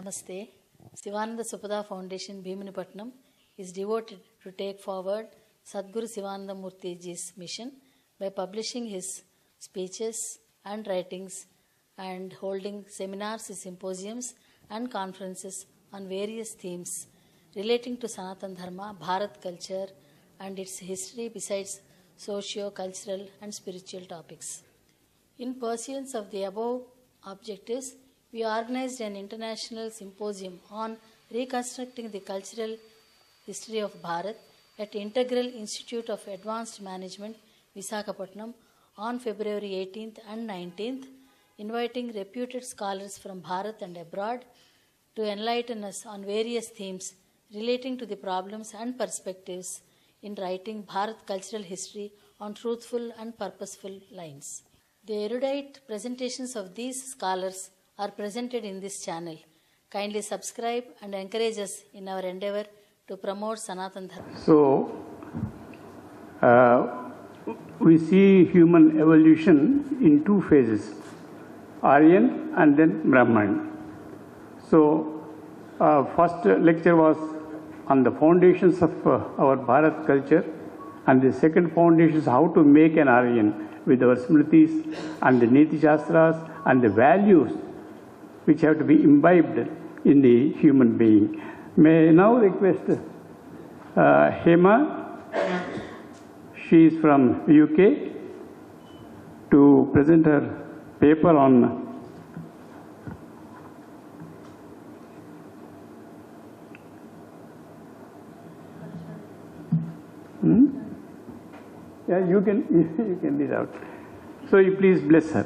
Namaste. Sivananda Supatha Foundation, Bhimanipatnam, is devoted to take forward Sadguru Sivananda Murtiji's mission by publishing his speeches and writings and holding seminars, symposiums and conferences on various themes relating to Sanatana Dharma, Bharat culture and its history besides socio-cultural and spiritual topics. In pursuance of the above objectives, we organized an international symposium on reconstructing the cultural history of Bharat at Integral Institute of Advanced Management, Visakhapatnam, on February 18th and 19th, inviting reputed scholars from Bharat and abroad to enlighten us on various themes relating to the problems and perspectives in writing Bharat cultural history on truthful and purposeful lines. The erudite presentations of these scholars are presented in this channel. Kindly subscribe and encourage us in our endeavor to promote Sanatana Dharma. So, we see human evolution in two phases, Aryan and then Brahman. So, first lecture was on the foundations of our Bharat culture, and the second foundation is how to make an Aryan with our Smritis and the Niti Shastras and the values which have to be imbibed in the human being. May I now request Hema, she is from UK, to present her paper on Yeah, you can read out. So you please bless her.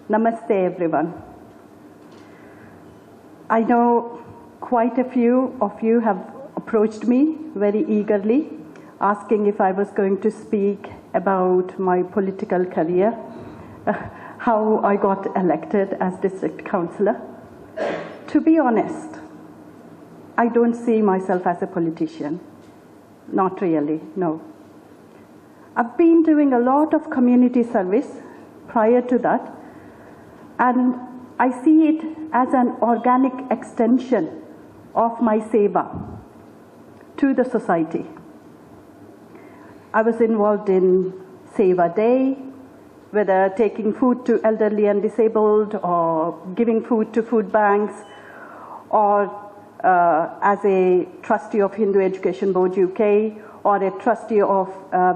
Namaste everyone. I know quite a few of you have approached me very eagerly, asking if I was going to speak about my political career, how I got elected as district councillor. To be honest, I don't see myself as a politician. Not really, no. I've been doing a lot of community service prior to that, and I see it as an organic extension of my seva to the society. I was involved in Seva Day, whether taking food to elderly and disabled or giving food to food banks, or as a trustee of Hindu Education Board UK, or a trustee of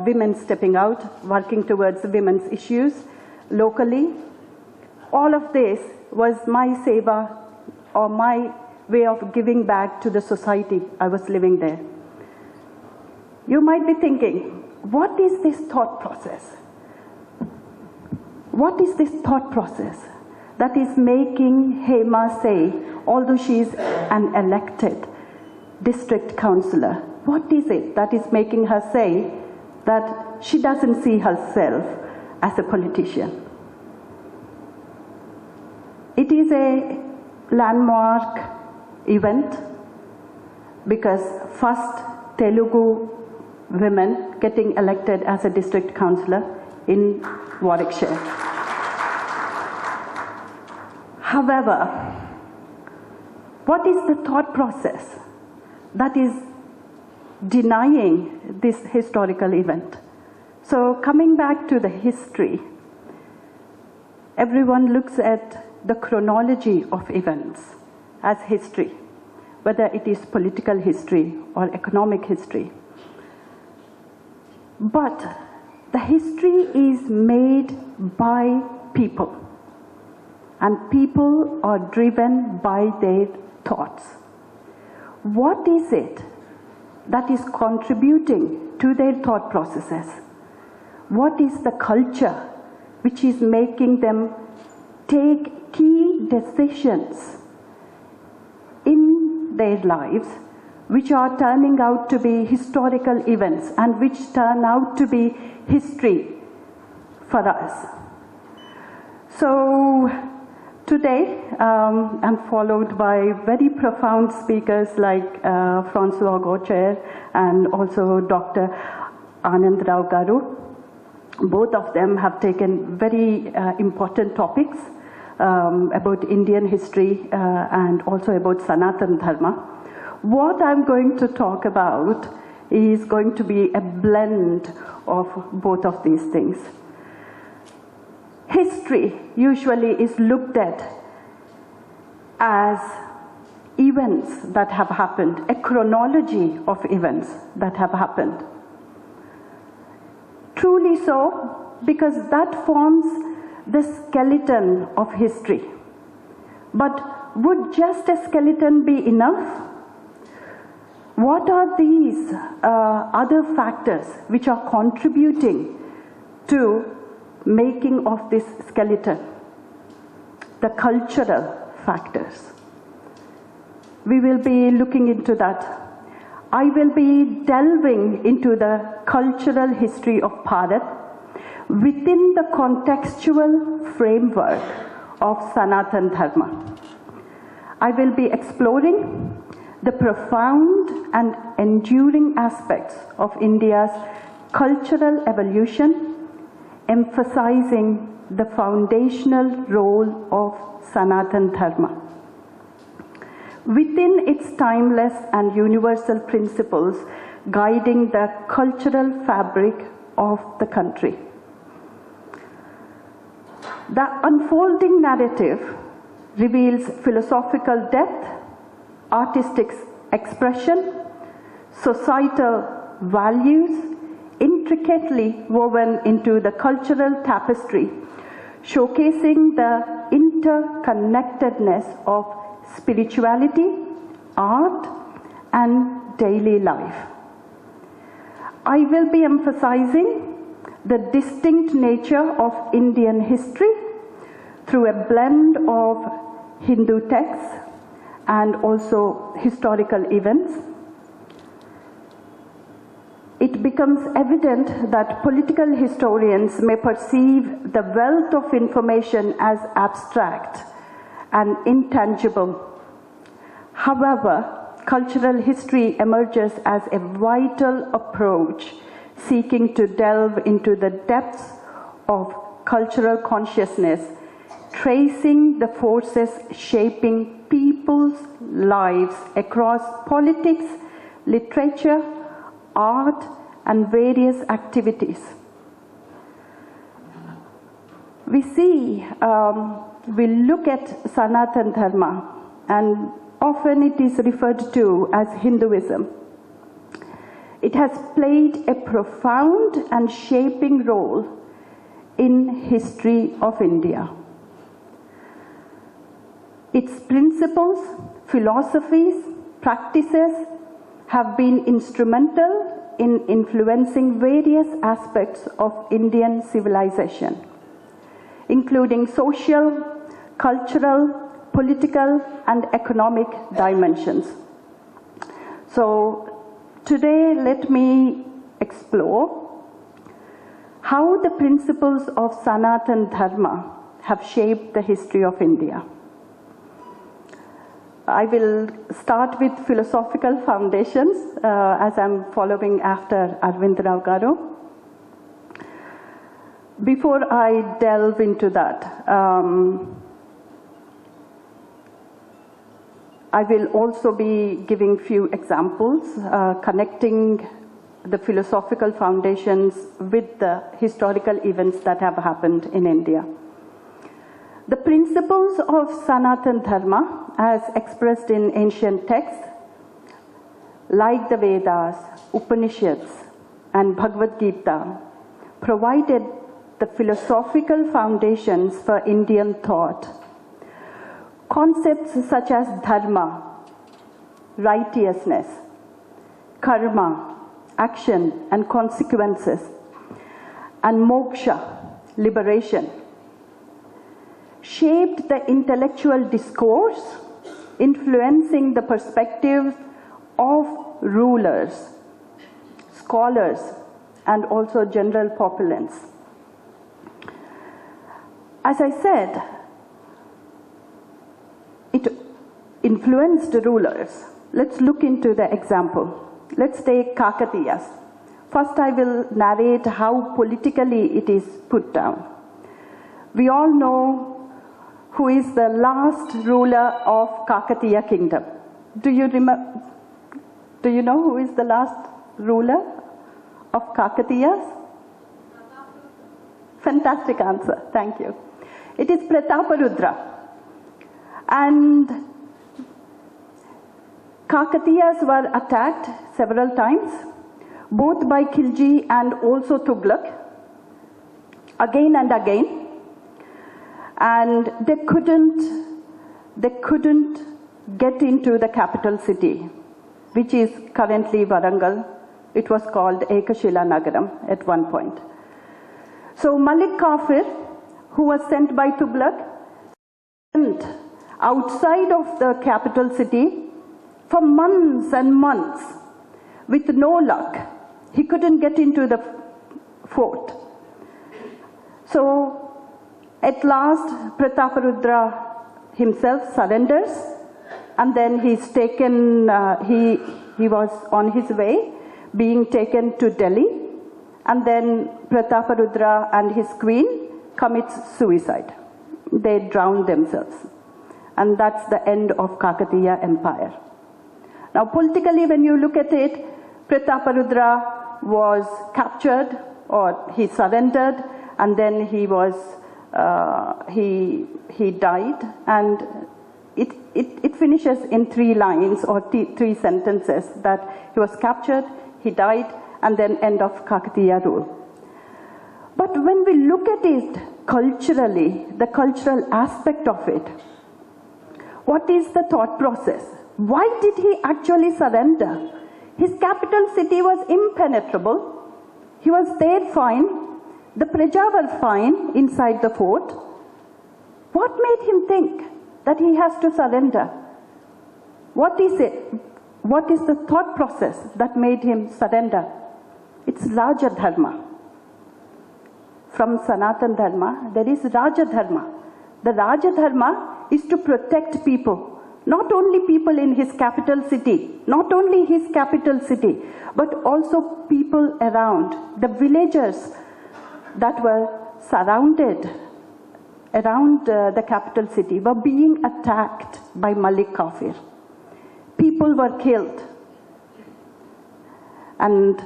Women Stepping Out, working towards women's issues locally. All of this was my seva or my way of giving back to the society I was living there. You might be thinking, what is this thought process? What is this thought process that is making Hema say, although she is an elected district councillor, what is it that is making her say that she doesn't see herself as a politician? It is a landmark event because first Telugu women getting elected as a district councillor in Warwickshire. However, what is the thought process that is denying this historical event? So coming back to the history, everyone looks at the chronology of events as history, whether it is political history or economic history. But the history is made by people, and people are driven by their thoughts. What is it that is contributing to their thought processes? What is the culture which is making them take key decisions in their lives which are turning out to be historical events and which turn out to be history for us? So, Today, I'm followed by very profound speakers like Francois Gauthier and also Dr. Anand Rao Garu. Both of them have taken very important topics about Indian history and also about Sanatana Dharma. What I'm going to talk about is going to be a blend of both of these things. History usually is looked at as events that have happened, a chronology of events that have happened. Truly so, because that forms the skeleton of history. But would just a skeleton be enough? What are these other factors which are contributing to making of this skeleton? The cultural factors. We will be looking into that. I will be delving into the cultural history of Bharat within the contextual framework of Sanatana Dharma. I will be exploring the profound and enduring aspects of India's cultural evolution, emphasizing the foundational role of Sanatana Dharma. Within its timeless and universal principles guiding the cultural fabric of the country. The unfolding narrative reveals philosophical depth, artistic expression, societal values, intricately woven into the cultural tapestry, showcasing the interconnectedness of spirituality, art, and daily life. I will be emphasizing the distinct nature of Indian history through a blend of Hindu texts and also historical events. It becomes evident that political historians may perceive the wealth of information as abstract and intangible. However, cultural history emerges as a vital approach seeking to delve into the depths of cultural consciousness, tracing the forces shaping people's lives across politics, literature, art, and various activities. We look at Sanatana Dharma, and often it is referred to as Hinduism. It has played a profound and shaping role in history of India. Its principles, philosophies, practices have been instrumental in influencing various aspects of Indian civilization, including social, cultural, political, and economic dimensions. So today, let me explore how the principles of Sanatana Dharma have shaped the history of India. I will start with philosophical foundations as I'm following after Arvind Rao Garu. Before I delve into that, I will also be giving few examples connecting the philosophical foundations with the historical events that have happened in India. The principles of Sanatana Dharma, as expressed in ancient texts, like the Vedas, Upanishads, and Bhagavad Gita, provided the philosophical foundations for Indian thought. Concepts such as dharma, righteousness, karma, action and consequences, and moksha, liberation, shaped the intellectual discourse, influencing the perspectives of rulers, scholars, and also general populace. As I said, influenced rulers. Let's look into the example. Let's take Kakatiyas. First, I will narrate how politically it is put down. We all know who is the last ruler of Kakatiya kingdom. Do you know who is the last ruler of Kakatiyas? Fantastic answer, thank you. It is Prataparudra. And Kakatiyas were attacked several times, both by Khilji and also Tughlaq, again and again. And they couldn't get into the capital city, which is currently Warangal. It was called Ekashila Nagaram at one point. So Malik Kafir, who was sent by Tughlaq, went outside of the capital city for months and months with no luck. He couldn't get into the fort. So at last Prataparudra himself surrenders, and then he's taken, he was on his way being taken to Delhi, and then Prataparudra and his queen commits suicide. They drown themselves. And that's the end of Kakatiya Empire. Now politically, when you look at it, Prataparudra was captured, or he surrendered, and then he was, he died, and it finishes in 3 lines or 3 sentences, that he was captured, he died, and then end of Kakatiya rule. But when we look at it culturally, the cultural aspect of it, what is the thought process? Why did he actually surrender? His capital city was impenetrable. He was there fine. The Praja were fine inside the fort. What made him think that he has to surrender? What is it? What is the thought process that made him surrender? It's Raja Dharma. From Sanatana Dharma, there is Raja Dharma. The Raja Dharma is to protect people, not only people in his capital city, not only his capital city, but also people around, the villagers that were surrounded around the capital city were being attacked by Malik Kafir. People were killed. And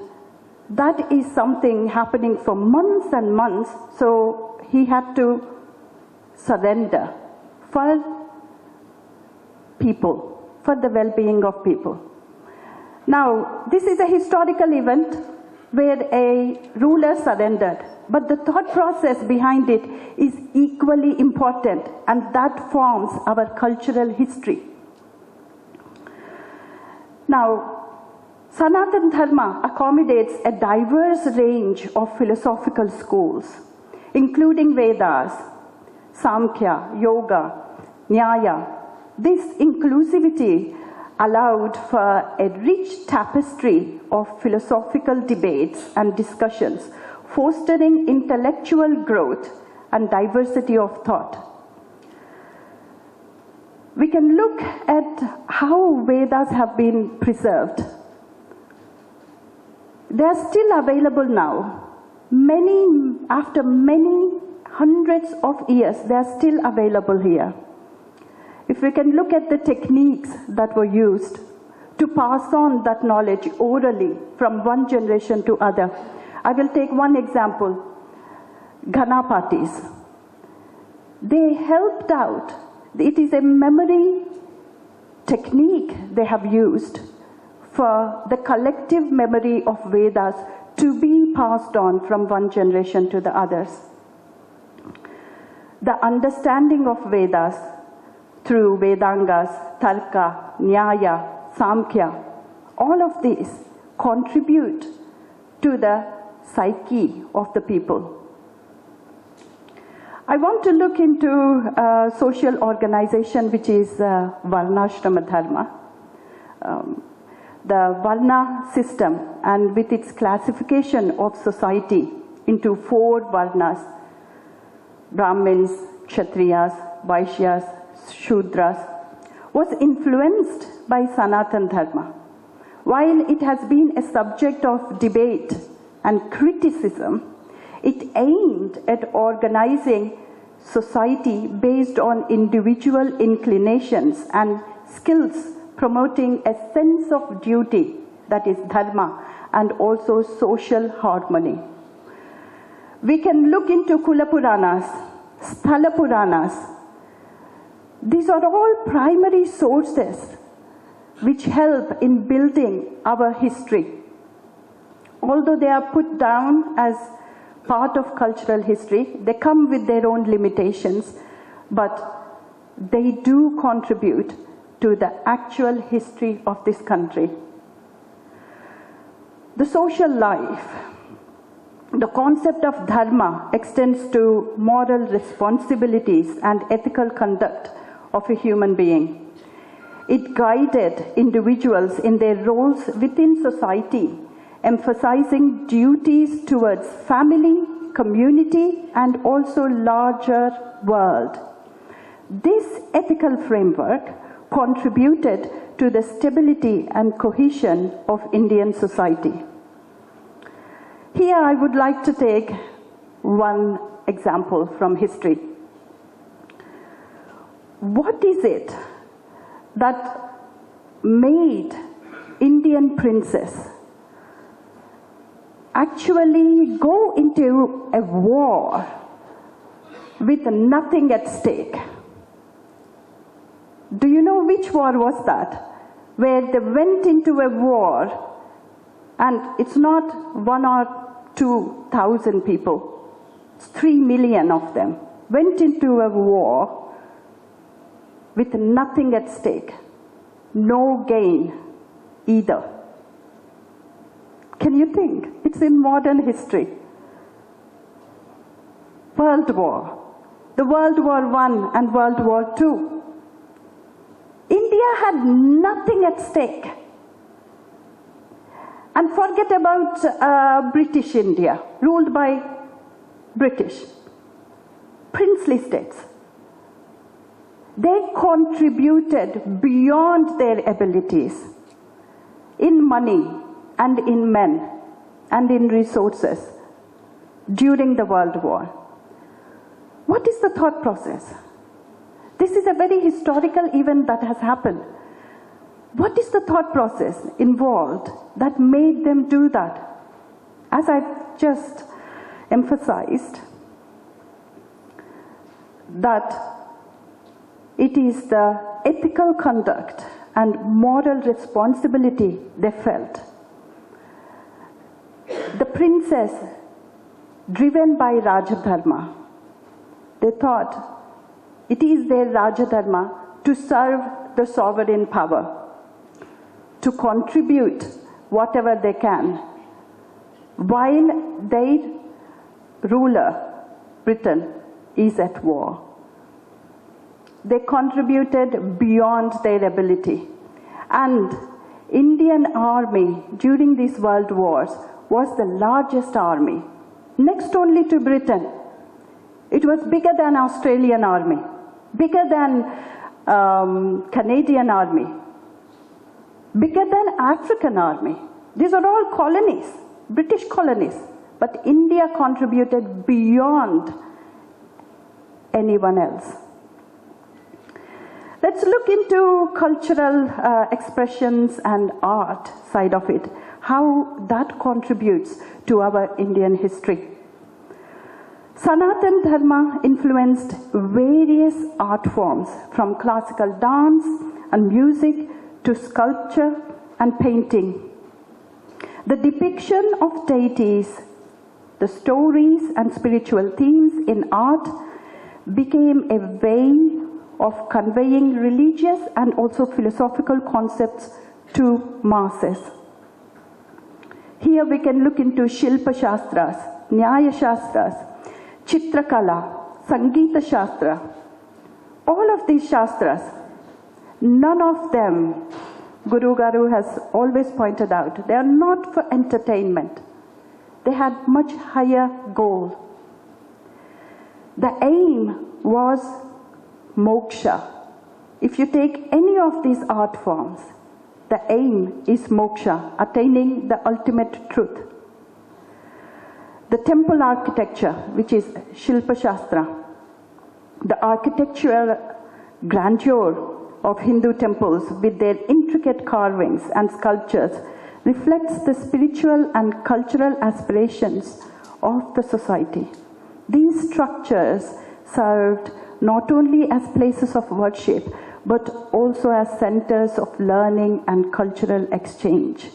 that is something happening for months and months, so he had to surrender for people, for the well-being of people. Now, this is a historical event where a ruler surrendered, but the thought process behind it is equally important, and that forms our cultural history. Now, Sanatana Dharma accommodates a diverse range of philosophical schools, including Vedas, Samkhya, Yoga, Nyaya. This inclusivity allowed for a rich tapestry of philosophical debates and discussions, fostering intellectual growth and diversity of thought. We can look at how Vedas have been preserved. They are still available now. After many hundreds of years, they are still available here. If we can look at the techniques that were used to pass on that knowledge orally from one generation to other, I will take one example, Ganapatis. They helped out. It is a memory technique they have used for the collective memory of Vedas to be passed on from one generation to the others. The understanding of Vedas through Vedangas, Tarka, Nyaya, Samkhya, all of these contribute to the psyche of the people. I want to look into a social organization which is Varnashrama Dharma. The Varna system, and with its classification of society into 4 Varnas, Brahmins, Kshatriyas, Vaishyas, Shudras, was influenced by Sanatana Dharma. While it has been a subject of debate and criticism, it aimed at organizing society based on individual inclinations and skills, promoting a sense of duty, that is dharma, and also social harmony. We can look into Kula Puranas, Sthala Puranas. These are all primary sources which help in building our history. Although they are put down as part of cultural history, they come with their own limitations, but they do contribute to the actual history of this country. The social life, the concept of dharma extends to moral responsibilities and ethical conduct of a human being. It guided individuals in their roles within society, emphasizing duties towards family, community, and also larger world. This ethical framework contributed to the stability and cohesion of Indian society. Here I would like to take one example from history. What is it that made Indian princes actually go into a war with nothing at stake? Do you know which war was that? Where they went into a war, and it's not 1 or 2,000 people, it's 3 million of them, went into a war with nothing at stake, no gain either. Can you think? It's in modern history. World War, the World War I and World War II. India had nothing at stake. And forget about British India, ruled by British, princely states. They contributed beyond their abilities in money and in men and in resources during the World War. What is the thought process? This is a very historical event that has happened. What is the thought process involved that made them do that? As I've just emphasized, that it is the ethical conduct and moral responsibility they felt. The princes, driven by Rajadharma, they thought it is their Rajadharma to serve the sovereign power, to contribute whatever they can, while their ruler, Britain, is at war. They contributed beyond their ability. And Indian army during these world wars was the largest army, next only to Britain. It was bigger than Australian army, bigger than Canadian army, bigger than African army. These are all colonies, British colonies. But India contributed beyond anyone else. Let's look into cultural expressions and art side of it, how that contributes to our Indian history. Sanatana Dharma influenced various art forms, from classical dance and music to sculpture and painting. The depiction of deities, the stories and spiritual themes in art became a way of conveying religious and also philosophical concepts to masses. Here we can look into Shilpa Shastras, Nyaya Shastras, Chitrakala, Sangeeta Shastra. All of these Shastras, none of them, Guru Garu has always pointed out, they are not for entertainment. They had much higher goal. The aim was moksha, if you take any of these art forms, the aim is moksha, attaining the ultimate truth. The temple architecture, which is Shilpa Shastra, the architectural grandeur of Hindu temples with their intricate carvings and sculptures reflects the spiritual and cultural aspirations of the society. These structures served not only as places of worship, but also as centers of learning and cultural exchange.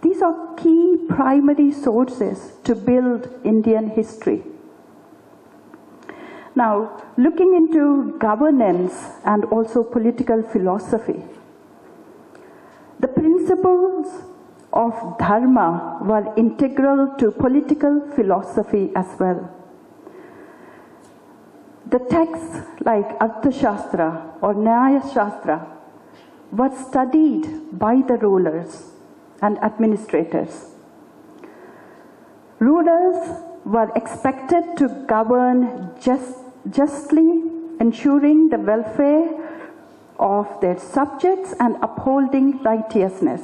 These are key primary sources to build Indian history. Now, looking into governance and also political philosophy, the principles of dharma were integral to political philosophy as well. The texts like Arthashastra or Nyaya Shastra were studied by the rulers and administrators. Rulers were expected to govern justly, ensuring the welfare of their subjects and upholding righteousness.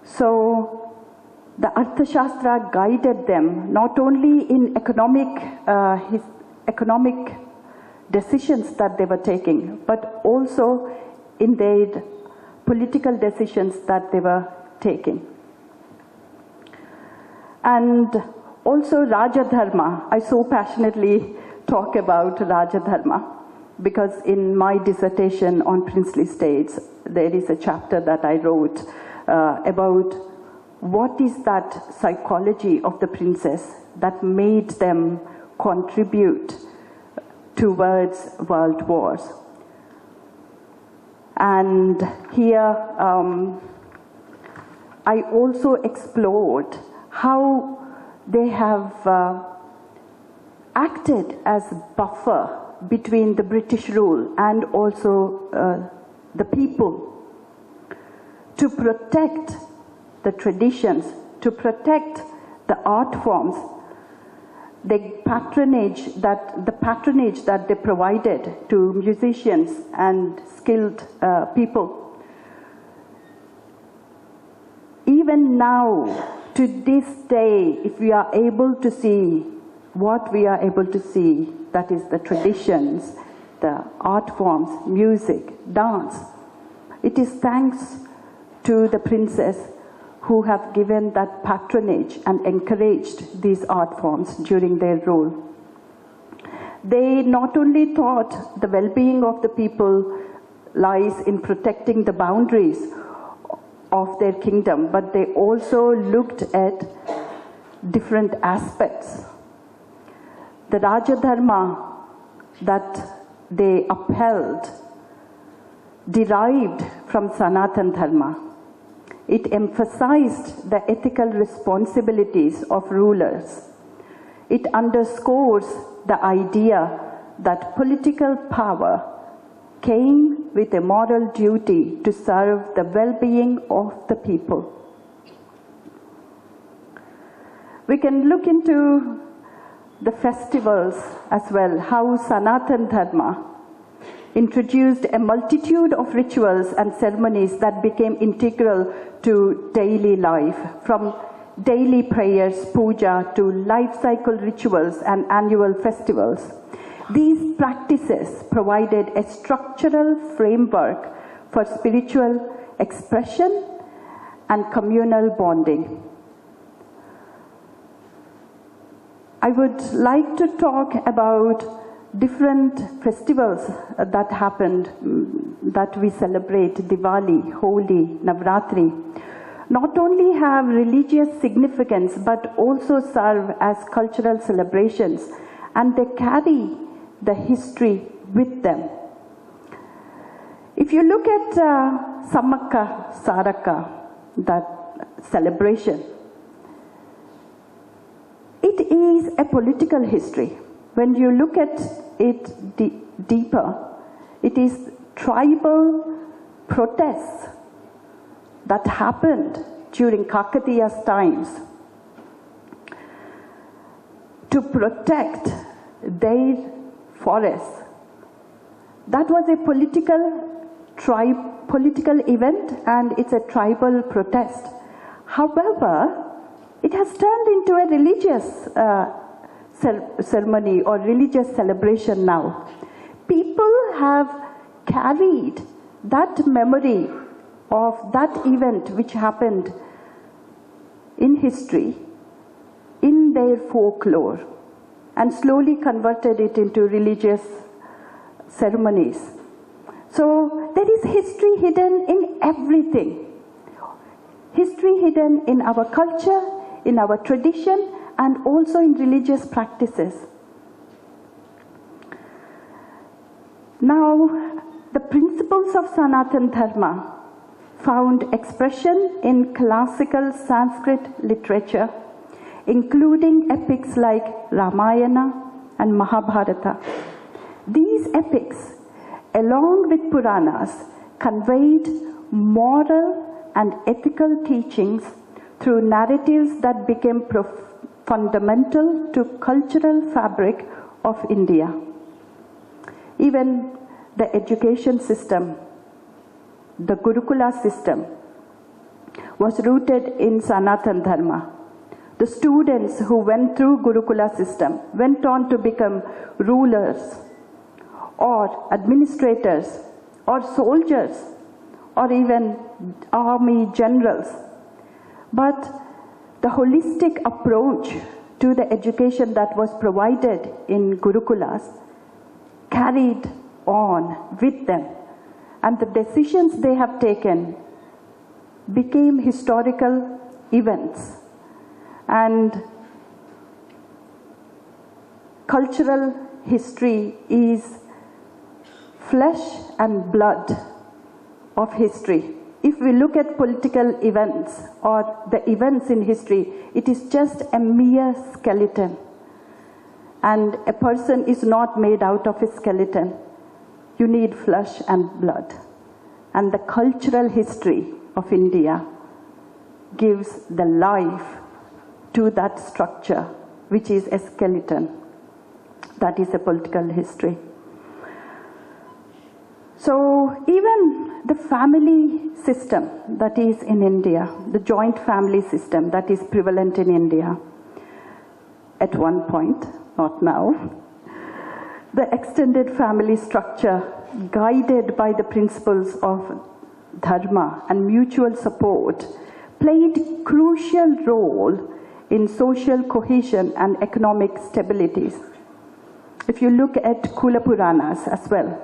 So, the Arthashastra guided them not only in economic decisions that they were taking, but also in their political decisions that they were taking. And also Raja Dharma. I so passionately talk about Raja Dharma because in my dissertation on princely states, there is a chapter that I wrote about what is that psychology of the princess that made them contribute towards world wars. And here I also explored how they have acted as buffer between the British rule and also the people to protect the traditions, to protect the art forms, the patronage that they provided to musicians and skilled people. Even now, to this day, if we are able to see what we are able to see, that is the traditions, the art forms, music, dance, it is thanks to the princess who have given that patronage and encouraged these art forms during their rule. They not only thought the well-being of the people lies in protecting the boundaries of their kingdom, but they also looked at different aspects. The Raja Dharma that they upheld derived from Sanatana Dharma. It emphasized the ethical responsibilities of rulers. It underscores the idea that political power came with a moral duty to serve the well-being of the people. We can look into the festivals as well, how Sanatana Dharma introduced a multitude of rituals and ceremonies that became integral to daily life, from daily prayers, puja, to life cycle rituals and annual festivals. These practices provided a structural framework for spiritual expression and communal bonding. I would like to talk about different festivals that happened, that we celebrate: Diwali, Holi, Navratri. Not only have religious significance, but also serve as cultural celebrations, and they carry the history with them. If you look at Samakka Saraka, that celebration, it is a political history. When you look at it deeper, it is tribal protests that happened during Kakatiya's times to protect their forests. That was a political event, and it's a tribal protest. However, it has turned into a religious ceremony or religious celebration now. People have carried that memory of that event which happened in history in their folklore and slowly converted it into religious ceremonies. So there is history hidden in everything. History hidden in our culture, in our tradition, and also in religious practices. Now, the principles of Sanatana Dharma found expression in classical Sanskrit literature, including epics like Ramayana and Mahabharata. These epics, along with Puranas, conveyed moral and ethical teachings through narratives that became fundamental to cultural fabric of India. Even the education system, the Gurukula system, was rooted in Sanatana Dharma. The students who went through Gurukula system went on to become rulers or administrators or soldiers or even army generals. But the holistic approach to the education that was provided in Gurukulas carried on with them, and the decisions they have taken became historical events, and cultural history is flesh and blood of history. If we look at political events or the events in history, it is just a mere skeleton. And a person is not made out of a skeleton. You need flesh and blood. And the cultural history of India gives the life to that structure, which is a skeleton. That is a political history. So even the family system that is in India, the joint family system that is prevalent in India at one point, not now, the extended family structure guided by the principles of dharma and mutual support played a crucial role in social cohesion and economic stabilities. If you look at Kula Puranas as well,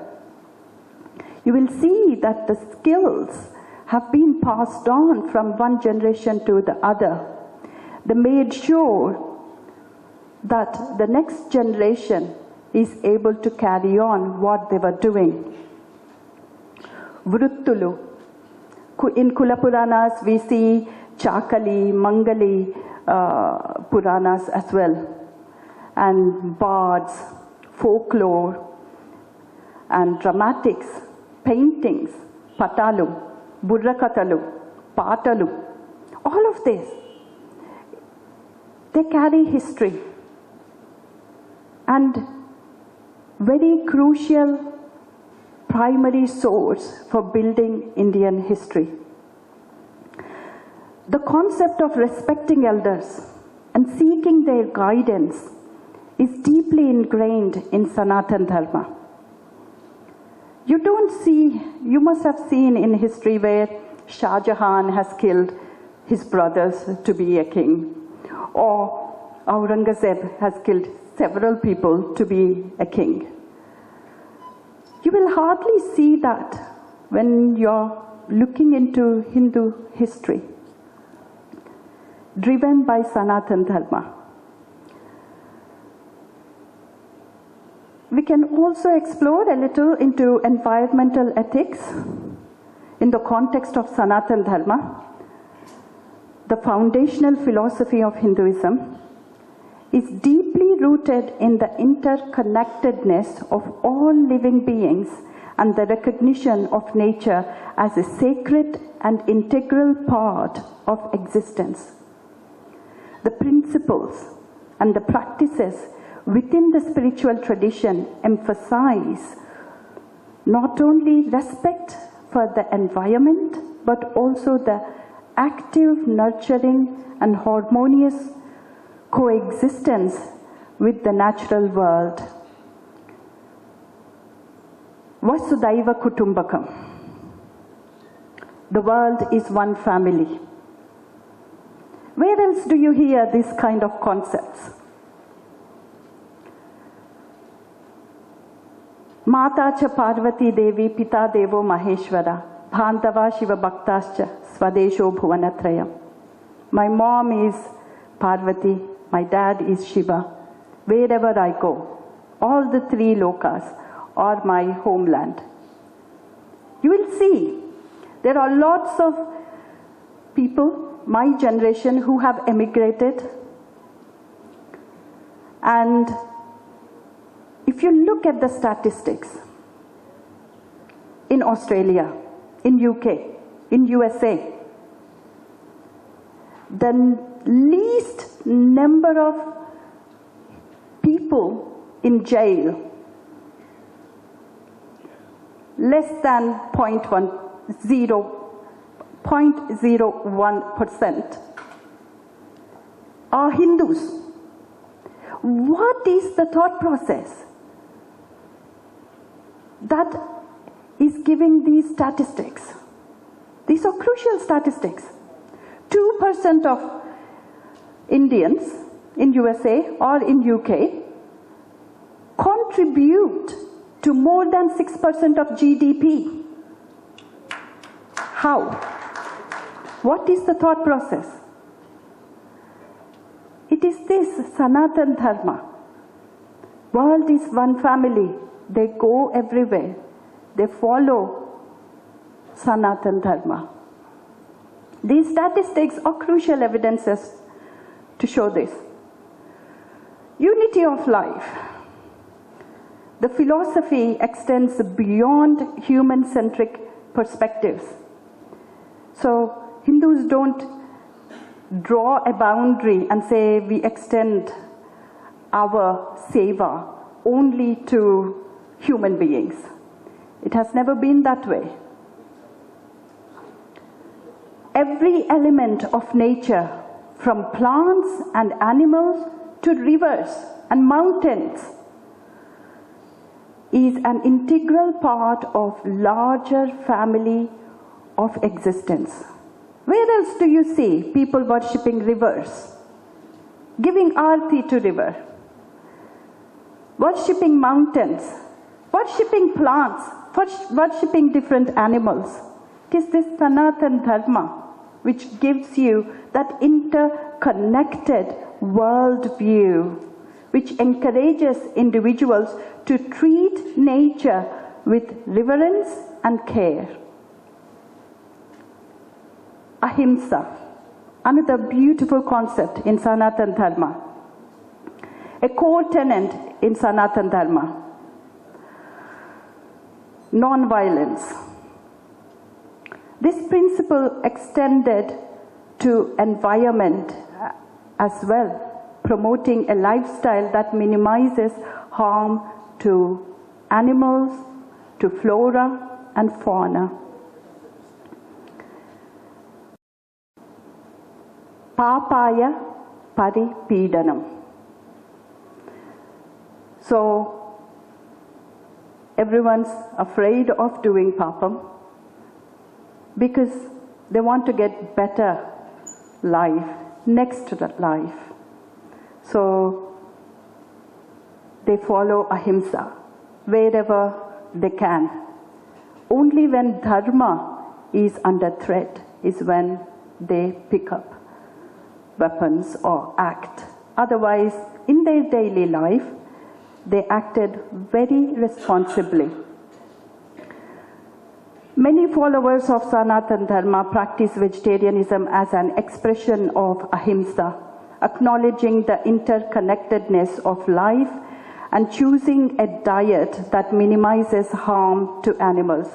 you will see that the skills have been passed on from one generation to the other. They made sure that the next generation is able to carry on what they were doing. Vruttulu. In Kula Puranas, we see Chakali, Mangali Puranas as well, and bards, folklore, and dramatics, paintings, patalu, burrakatalu, patalu, all of this, they carry history and very crucial primary source for building Indian history. The concept of respecting elders and seeking their guidance is deeply ingrained in Sanatana Dharma. You must have seen in history where Shah Jahan has killed his brothers to be a king, or Aurangzeb has killed several people to be a king. You will hardly see that when you're looking into Hindu history, driven by Sanatana Dharma. We can also explore a little into environmental ethics in the context of Sanatana Dharma. The foundational philosophy of Hinduism is deeply rooted in the interconnectedness of all living beings and the recognition of nature as a sacred and integral part of existence. The principles and the practices within the spiritual tradition emphasize not only respect for the environment, but also the active, nurturing, and harmonious coexistence with the natural world. Vasudhaiva Kutumbakam. The world is one family. Where else do you hear this kind of concepts? Mata cha Parvati Devi Pita Devo Maheshwara Bhandava Shiva Bhaktascha Swadesho Bhuvanatrayam. My mom is Parvati, my dad is Shiva. Wherever I go, all the three lokas are my homeland. You will see there are lots of people, my generation, who have emigrated. And if you look at the statistics, in Australia, in UK, in USA, the least number of people in jail, less than 0.01%, are Hindus. What is the thought process that is giving these statistics? These are crucial statistics. 2% of Indians in USA or in UK contribute to more than 6% of GDP. How? What is the thought process? It is this Sanatana Dharma. World is one family. They go everywhere. They follow Sanatana Dharma. These statistics are crucial evidences to show this. Unity of life. The philosophy extends beyond human-centric perspectives. So Hindus don't draw a boundary and say we extend our seva only to human beings. It has never been that way. Every element of nature, from plants and animals to rivers and mountains, is an integral part of larger family of existence. Where else do you see people worshipping rivers, giving arti to river, worshipping mountains, worshipping plants, worshipping different animals? It is this Sanatana Dharma which gives you that interconnected world view, which encourages individuals to treat nature with reverence and care. Ahimsa, another beautiful concept in Sanatana Dharma, a core tenet in Sanatana Dharma. Non-violence. This principle extended to environment as well, promoting a lifestyle that minimizes harm to animals, to flora and fauna. Papaya paripeedanam. So everyone's afraid of doing papam because they want to get better life, next life. So they follow ahimsa wherever they can. Only when dharma is under threat is when they pick up weapons or act. Otherwise, in their daily life, they acted very responsibly. Many followers of Sanatana Dharma practice vegetarianism as an expression of ahimsa, acknowledging the interconnectedness of life and choosing a diet that minimizes harm to animals.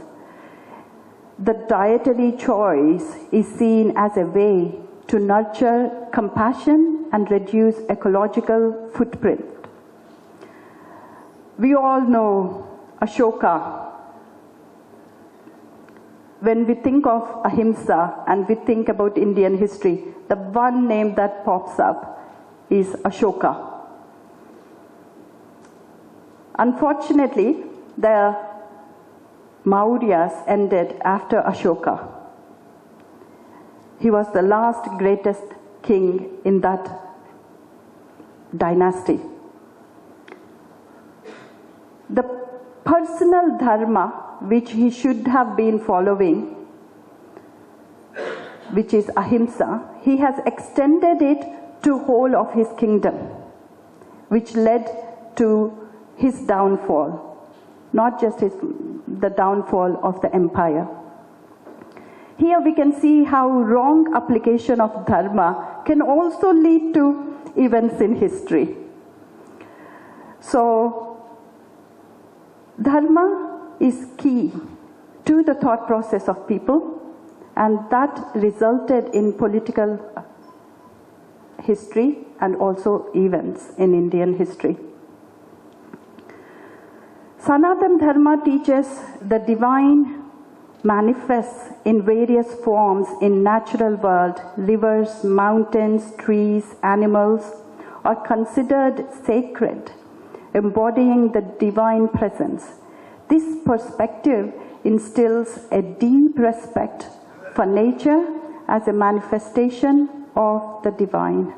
The dietary choice is seen as a way to nurture compassion and reduce ecological footprint. We all know Ashoka. When we think of ahimsa and we think about Indian history, the one name that pops up is Ashoka. Unfortunately, the Mauryas ended after Ashoka. He was the last greatest king in that dynasty. The personal dharma which he should have been following, which is ahimsa, he has extended it to whole of his kingdom, which led to his downfall, not just the downfall of the empire. Here we can see how wrong application of dharma can also lead to events in history. So, dharma is key to the thought process of people, and that resulted in political history and also events in Indian history. Sanatana Dharma teaches the divine manifests in various forms in natural world. Rivers, mountains, trees, animals are considered sacred, embodying the divine presence. This perspective instills a deep respect for nature as a manifestation of the divine.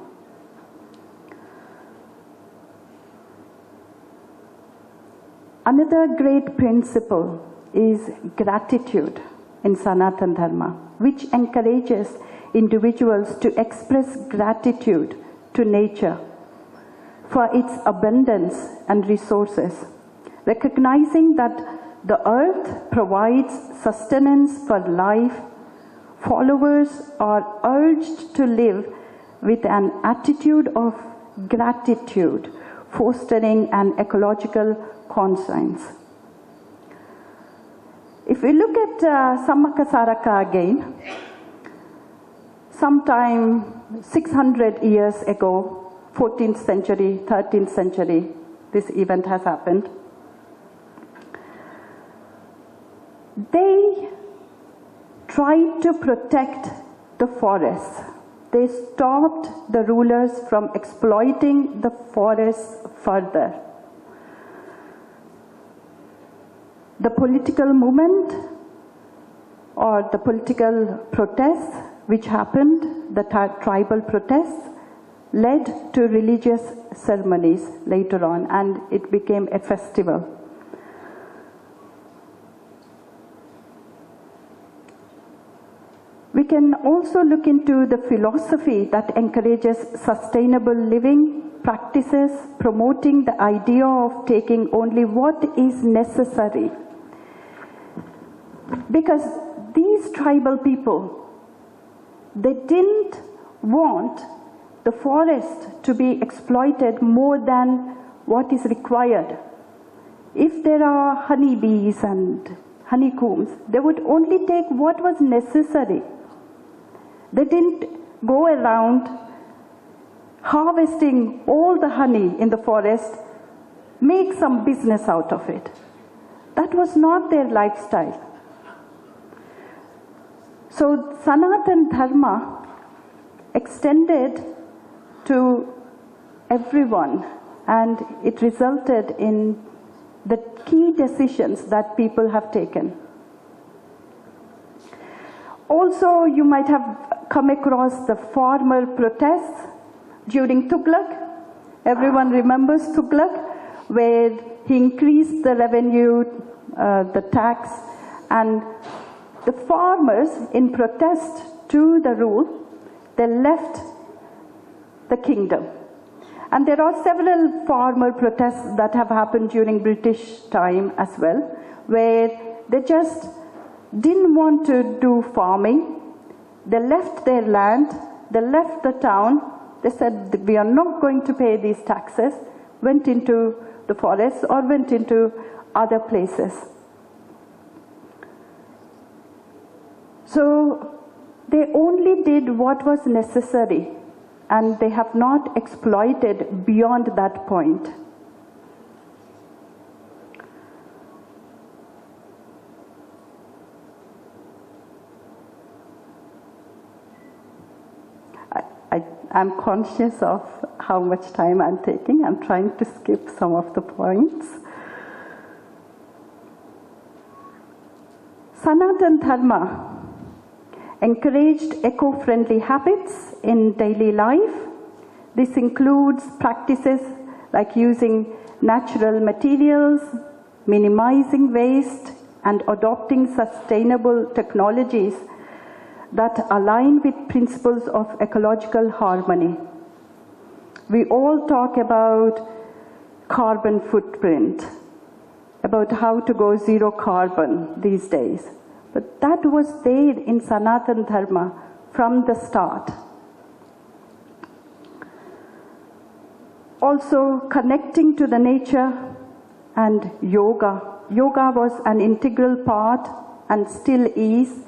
Another great principle is gratitude in Sanatana Dharma, which encourages individuals to express gratitude to nature for its abundance and resources, recognizing that the earth provides sustenance for life. Followers are urged to live with an attitude of gratitude, fostering an ecological conscience. If we look at Sammaka Saraka again, sometime 600 years ago, 14th century, 13th century, this event has happened. They tried to protect the forests. They stopped the rulers from exploiting the forests further. The political movement or the political protests which happened, the tribal protests, led to religious ceremonies later on, and it became a festival. We can also look into the philosophy that encourages sustainable living practices, promoting the idea of taking only what is necessary. Because these tribal people, they didn't want the forest to be exploited more than what is required. If there are honeybees and honeycombs, they would only take what was necessary. They didn't go around harvesting all the honey in the forest, make some business out of it. That was not their lifestyle. So Sanatana Dharma extended to everyone, and it resulted in the key decisions that people have taken. Also, you might have come across the farmer protests during Tughlaq. Everyone remembers Tughlaq, where he increased the revenue, the tax, and the farmers, in protest to the rule, they left the kingdom. And there are several farmer protests that have happened during British time as well, where they just didn't want to do farming. They left their land, they left the town, they said, we are not going to pay these taxes, went into the forests or went into other places. So they only did what was necessary, and they have not exploited beyond that point. I'm conscious of how much time I'm taking. I'm trying to skip some of the points. Sanatana Dharma encouraged eco-friendly habits in daily life. This includes practices like using natural materials, minimizing waste, and adopting sustainable technologies that align with principles of ecological harmony. We all talk about carbon footprint, about how to go zero carbon these days. But that was there in Sanatana Dharma from the start. Also, connecting to the nature and yoga. Yoga was an integral part and still is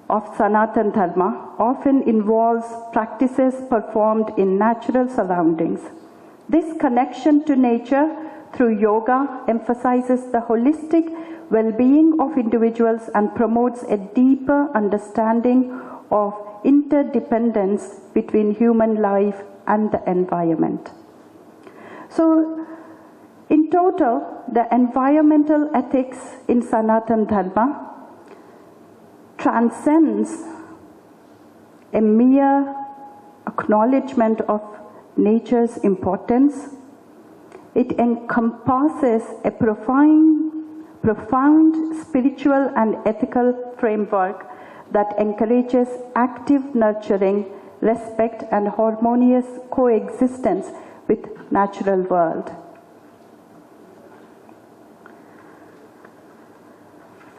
of Sanatana Dharma, often involves practices performed in natural surroundings. This connection to nature through yoga emphasizes the holistic well-being of individuals and promotes a deeper understanding of interdependence between human life and the environment. So, in total, the environmental ethics in Sanatana Dharma transcends a mere acknowledgement of nature's importance. It encompasses a profound spiritual and ethical framework that encourages active nurturing, respect, and harmonious coexistence with natural world.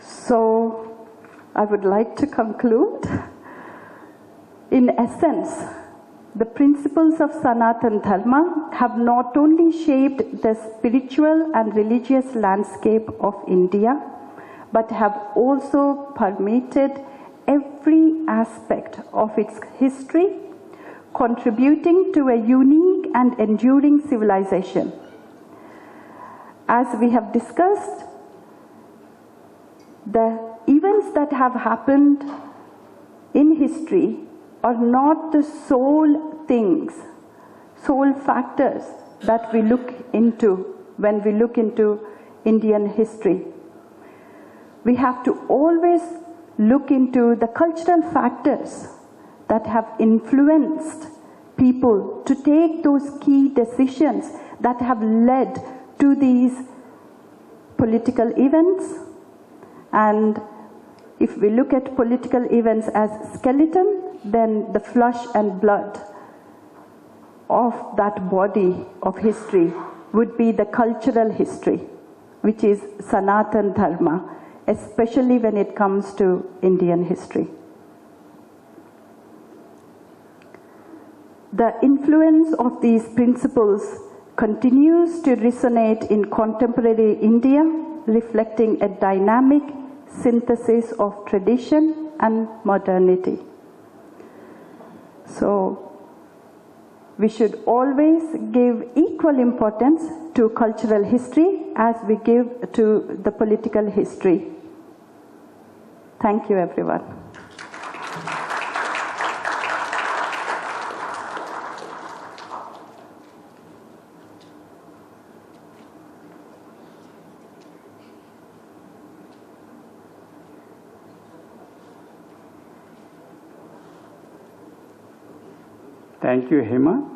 So, I would like to conclude. In essence, the principles of Sanatana Dharma have not only shaped the spiritual and religious landscape of India, but have also permeated every aspect of its history, contributing to a unique and enduring civilization. As we have discussed, the events that have happened in history are not the sole things, sole factors that we look into when we look into Indian history. We have to always look into the cultural factors that have influenced people to take those key decisions that have led to these political events. And if we look at political events as skeleton, then the flesh and blood of that body of history would be the cultural history, which is Sanatana Dharma, especially when it comes to Indian history. The influence of these principles continues to resonate in contemporary India, reflecting a dynamic synthesis of tradition and modernity. So, we should always give equal importance to cultural history as we give to the political history. Thank you, everyone. Thank you, Hema.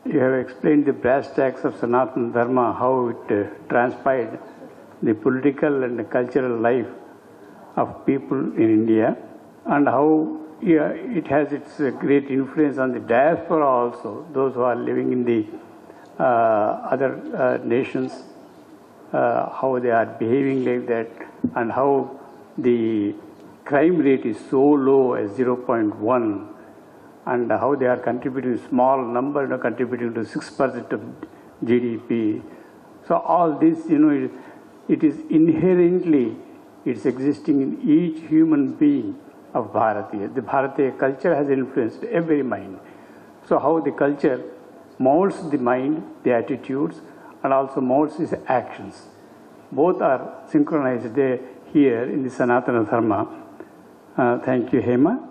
You have explained the brass tacks of Sanatana Dharma, how it transpired the political and the cultural life of people in India, and how it has its great influence on the diaspora also, those who are living in the other nations, how they are behaving like that, and how the crime rate is so low as 0.1, and how they are contributing a small number, contributing to 6% of GDP. So all this, it is inherently, it's existing in each human being of Bharatiya. The Bharatiya culture has influenced every mind. So how the culture molds the mind, the attitudes, and also molds its actions. Both are synchronized there here in the Sanatana Dharma. Thank you, Hema.